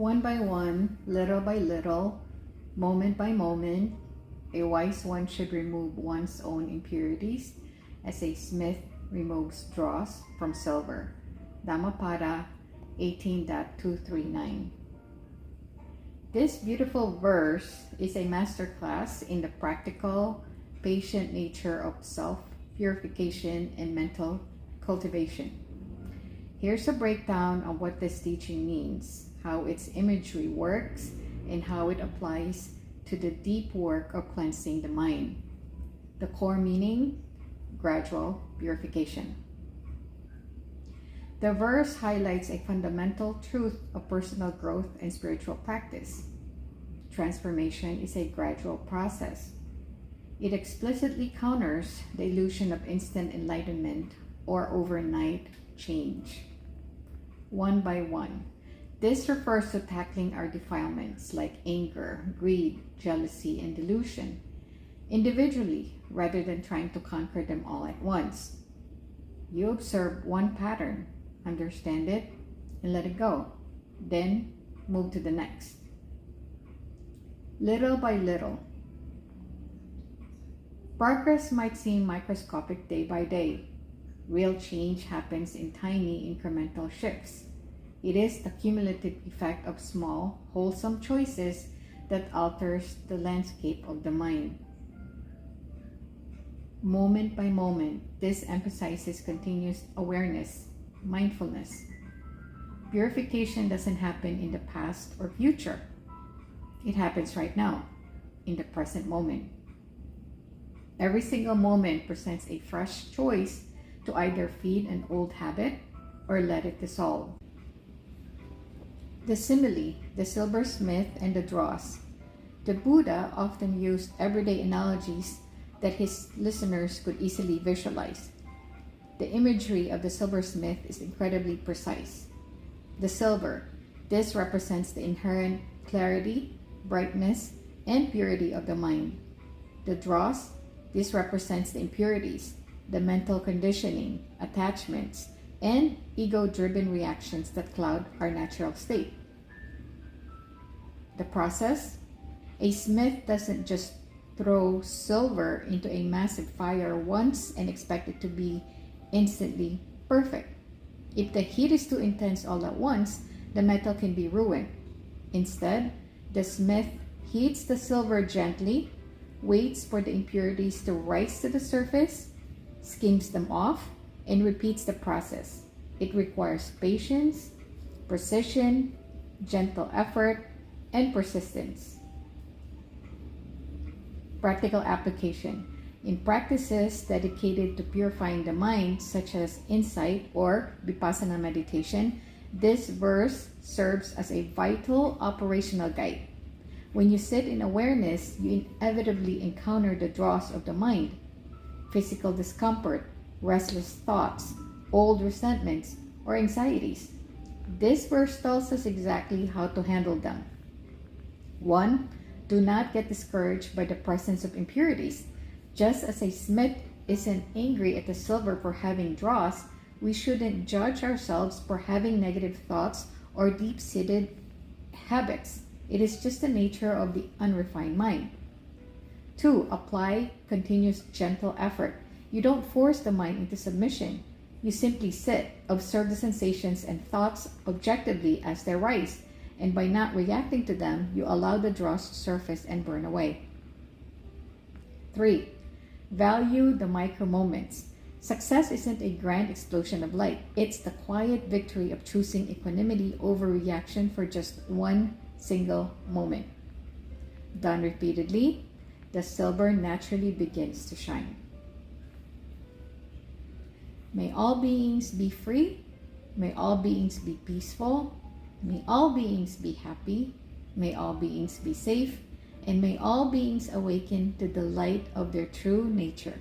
One by one, little by little, moment by moment, a wise one should remove one's own impurities as a smith removes dross from silver. Dhammapada 18.239. This beautiful verse is a masterclass in the practical, patient nature of self-purification and mental cultivation. Here's a breakdown of what this teaching means, how its imagery works, and how it applies to the deep work of cleansing the mind. The core meaning, gradual purification. The verse highlights a fundamental truth of personal growth and spiritual practice. Transformation is a gradual process. It explicitly counters the illusion of instant enlightenment or overnight change. One by one. This refers to tackling our defilements like anger, greed, jealousy, and delusion individually rather than trying to conquer them all at once. You observe one pattern, understand it, and let it go. Then move to the next. Little by little. Progress might seem microscopic day by day. Real change happens in tiny incremental shifts. It is the cumulative effect of small, wholesome choices that alters the landscape of the mind. Moment by moment, this emphasizes continuous awareness, mindfulness. Purification doesn't happen in the past or future. It happens right now, in the present moment. Every single moment presents a fresh choice to either feed an old habit or let it dissolve. The simile, the silversmith, and the dross. The Buddha often used everyday analogies that his listeners could easily visualize. The imagery of the silversmith is incredibly precise. The silver, this represents the inherent clarity, brightness, and purity of the mind. The dross, this represents the impurities, the mental conditioning, attachments, and ego-driven reactions that cloud our natural state. The process? A smith doesn't just throw silver into a massive fire once and expect it to be instantly perfect. If the heat is too intense all at once, the metal can be ruined. Instead, the smith heats the silver gently, waits for the impurities to rise to the surface, skims them off, and repeats the process. It requires patience, precision, gentle effort, and persistence. Practical application. In practices dedicated to purifying the mind, such as insight or vipassana meditation, this verse serves as a vital operational guide. When you sit in awareness, you inevitably encounter the dross of the mind, physical discomfort, restless thoughts, old resentments, or anxieties. This verse tells us exactly how to handle them. 1. Do not get discouraged by the presence of impurities. Just as a smith isn't angry at the silver for having dross, we shouldn't judge ourselves for having negative thoughts or deep-seated habits. It is just the nature of the unrefined mind. 2. Apply continuous gentle effort. You don't force the mind into submission. You simply sit, observe the sensations and thoughts objectively as they rise, and by not reacting to them, you allow the dross to surface and burn away. 3. Value the micro moments. Success isn't a grand explosion of light. It's the quiet victory of choosing equanimity over reaction for just one single moment. Done repeatedly, the silver naturally begins to shine. May all beings be free. May all beings be peaceful. May all beings be happy. May all beings be safe. And may all beings awaken to the light of their true nature.